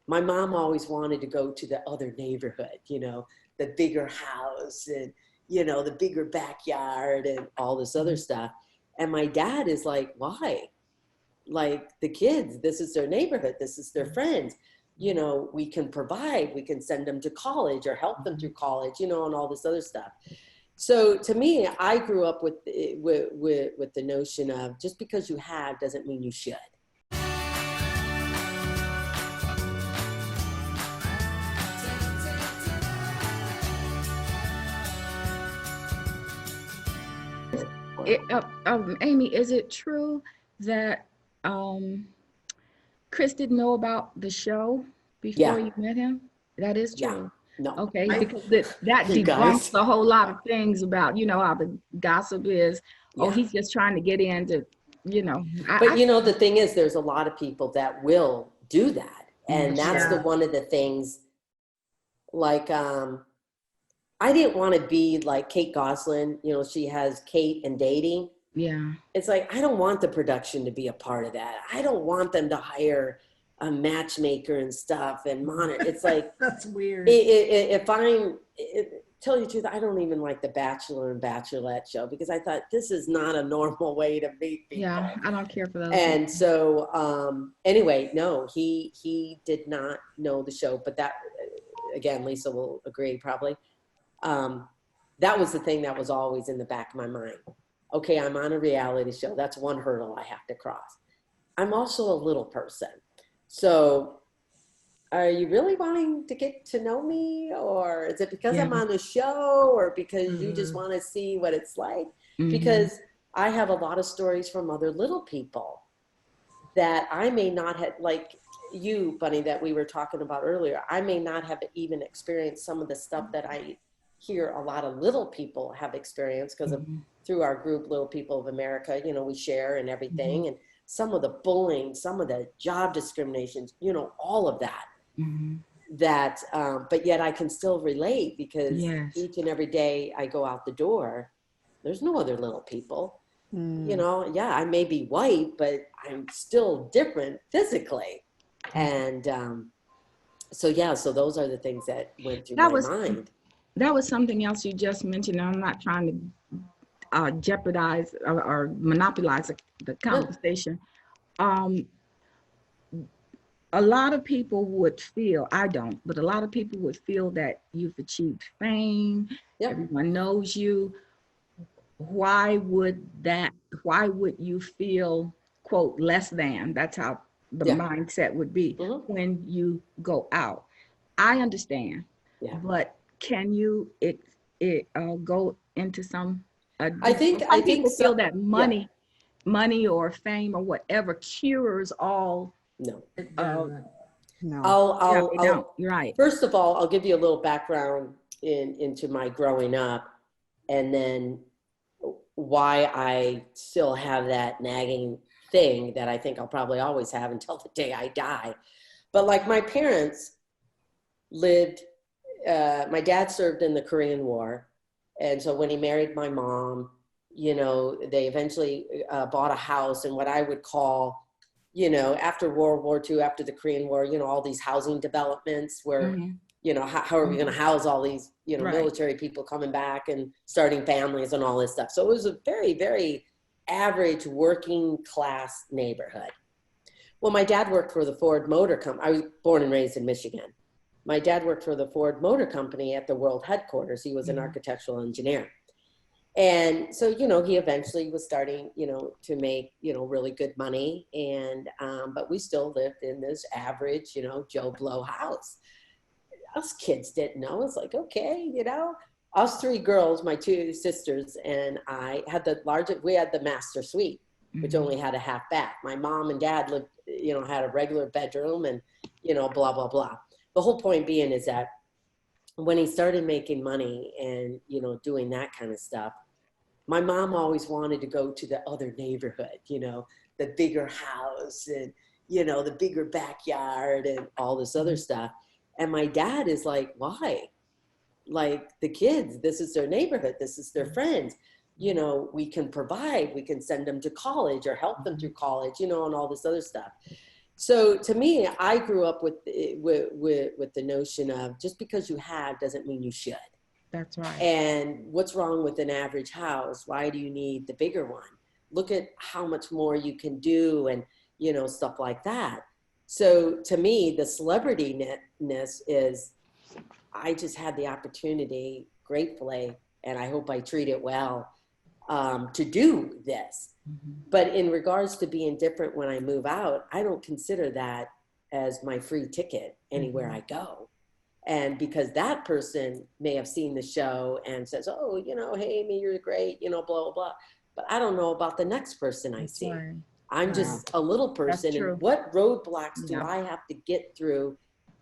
my mom always wanted to go to the other neighborhood, the bigger house and, the bigger backyard and all this other stuff. And my dad is like, why? Like, the kids, this is their neighborhood. This is their friends. We can provide, we can send them to college or help them through college, and all this other stuff. So to me, I grew up with the notion of just because you have doesn't mean you should. Amy, is it true that Chris didn't know about the show before you met him? That is true. Yeah. No. Okay, because that debunks a whole lot of things about, how the gossip is. Yeah. Oh, he's just trying to get into, But the thing is, there's a lot of people that will do that. And that's one of the things, like, I didn't want to be like Kate Gosselin, she has Kate and Dating. Yeah. It's like, I don't want the production to be a part of that. I don't want them to hire a matchmaker and stuff and monitor. It's like, that's weird. Tell you the truth, I don't even like the Bachelor and Bachelorette show because I thought this is not a normal way to meet people. Yeah, I don't care for those. And so, anyway, no, he did not know the show, but that, again, Lisa will agree probably. That was the thing that was always in the back of my mind. Okay, I'm on a reality show. That's one hurdle I have to cross. I'm also a little person. So are you really wanting to get to know me? Or is it because I'm on the show or because you just want to see what it's like? Because I have a lot of stories from other little people that I may not have, like you, Bunny, that we were talking about earlier. I may not have even experienced some of the stuff that I hear a lot of little people have experienced because of through our group, Little People of America, we share and everything. And some of the bullying, some of the job discriminations, all of that, but yet I can still relate because each and every day I go out the door, there's no other little people, I may be white, but I'm still different physically. And so those are the things that went through my mind. That was something else you just mentioned. I'm not trying to jeopardize or monopolize the conversation. A lot of people would feel, I don't, but a lot of people would feel that you've achieved fame, everyone knows you. Why would you feel, quote, less than? That's how the mindset would be when you go out. I understand, but can you go into some? I think people feel that money or fame or whatever cures all. No. No. You're right. First of all, I'll give you a little background into my growing up, and then why I still have that nagging thing that I think I'll probably always have until the day I die. But like my parents lived. My dad served in the Korean War. And so when he married my mom, they eventually bought a house in what I would call, after World War II, after the Korean War, all these housing developments where, how are we going to house all these, military people coming back and starting families and all this stuff. So it was a very, very average working class neighborhood. Well, my dad worked for the Ford Motor Company. I was born and raised in Michigan. My dad worked for the Ford Motor Company at the world headquarters. He was an architectural engineer. And so, he eventually was starting, to make, really good money. And, but we still lived in this average, Joe Blow house. Us kids didn't know. It's like, okay, us three girls, my two sisters and I had we had the master suite, which only had a half bath. My mom and dad lived, had a regular bedroom and, blah, blah, blah. The whole point being is that when he started making money and, doing that kind of stuff, my mom always wanted to go to the other neighborhood, the bigger house and, the bigger backyard and all this other stuff. And my dad is like, why? Like, the kids, this is their neighborhood. This is their friends. We can provide, we can send them to college or help them through college, and all this other stuff. So to me, I grew up with the notion of just because you have doesn't mean you should. That's right. And what's wrong with an average house? Why do you need the bigger one? Look at how much more you can do, and stuff like that. So to me, the celebrityness is, I just had the opportunity, gratefully, and I hope I treat it well, to do this. But in regards to being different when I move out, I don't consider that as my free ticket anywhere I go. And because that person may have seen the show and says, oh, hey, Amy, you're great, blah, blah, blah. But I don't know about the next person I see. Right. I'm just a little person. And what roadblocks do I have to get through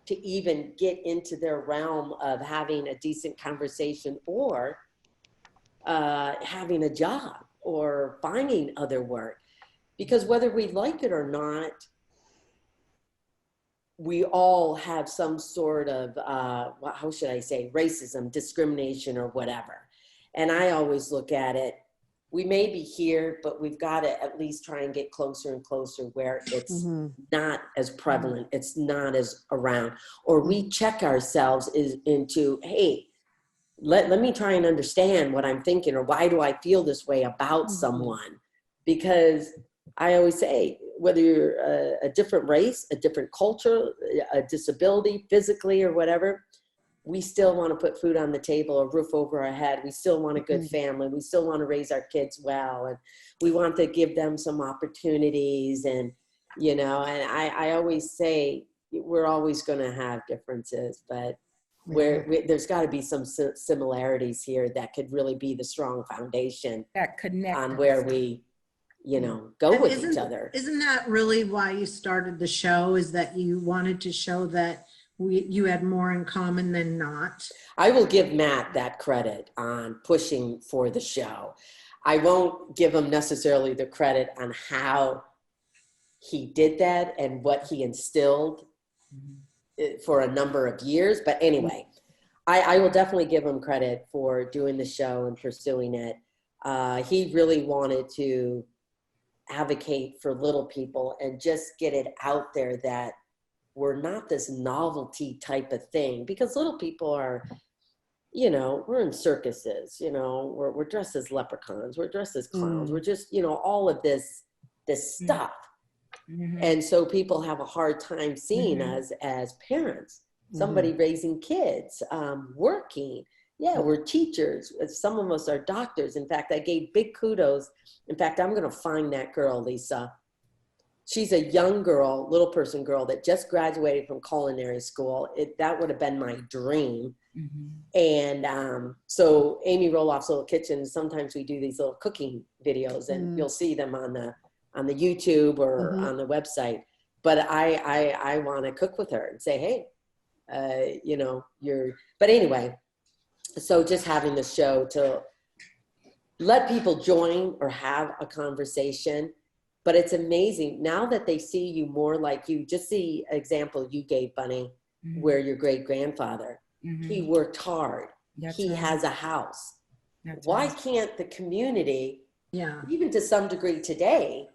to even get into their realm of having a decent conversation, or having a job, or finding other work? Because whether we like it or not, we all have some sort of, how should I say, racism, discrimination, or whatever. And I always look at it, we may be here, but we've got to at least try and get closer and closer where it's not as prevalent, it's not as around, or we check ourselves into, hey, let me try and understand what I'm thinking, or why do I feel this way about someone? Because I always say, whether you're a different race, a different culture, a disability, physically or whatever, we still want to put food on the table, a roof over our head. We still want a good family. We still want to raise our kids well. And we want to give them some opportunities. And, and I always say, we're always going to have differences, but there's got to be some similarities here that could really be the strong foundation that connect on where we go with each other. Isn't that really why you started the show, is that you wanted to show that you had more in common than not? I will give Matt that credit on pushing for the show. I won't give him necessarily the credit on how he did that and what he instilled for a number of years. But anyway, I will definitely give him credit for doing the show and pursuing it. He really wanted to advocate for little people and just get it out there that we're not this novelty type of thing, because little people are, we're in circuses, we're dressed as leprechauns, we're dressed as clowns, we're just, all of this stuff. And so people have a hard time seeing us as parents, somebody raising kids, working. Yeah, we're teachers. Some of us are doctors. In fact, I gave big kudos. In fact, I'm going to find that girl, Lisa. She's a young girl, little person girl that just graduated from culinary school. That would have been my dream. And so Amy Roloff's Little Kitchen, sometimes we do these little cooking videos, and you'll see them on the YouTube or on the website. But I want to cook with her and say, hey, but anyway, so just having the show to let people join or have a conversation. But it's amazing now that they see you more like you. Just the example you gave, Bunny, where your great grandfather, he worked hard. He has a house. Why can't the community, even to some degree today,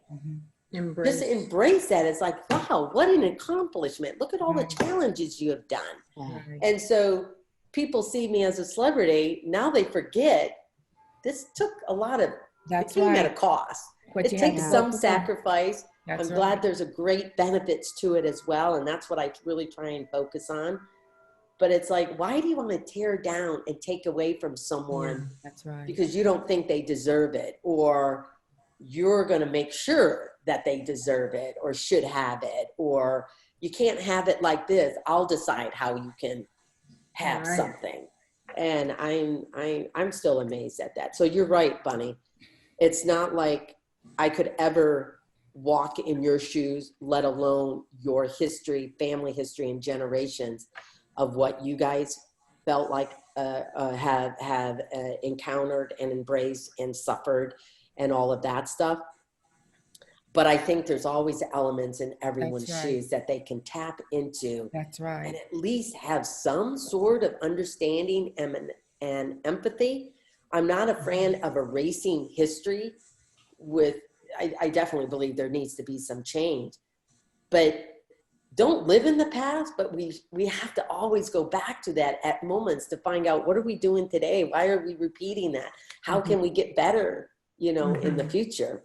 just embrace that? It's like, wow, what an accomplishment. Look at all the challenges you have done. And so people see me as a celebrity. Now they forget this took a lot of, it came at a cost. It takes some sacrifice. I'm glad there's a great benefits to it as well. And that's what I really try and focus on. But it's like, why do you want to tear down and take away from someone because you don't think they deserve it, or you're going to make sure that they deserve it or should have it, or you can't have it like this. I'll decide how you can have something. And I'm still amazed at that. So you're right, Bunny. It's not like I could ever walk in your shoes, let alone your history, family history, and generations of what you guys felt like have encountered and embraced and suffered and all of that stuff. But I think there's always elements in everyone's shoes that they can tap into. And at least have some sort of understanding and empathy. I'm not a fan of erasing history I definitely believe there needs to be some change. But don't live in the past, but we have to always go back to that at moments to find out, what are we doing today? Why are we repeating that? How can we get better, in the future?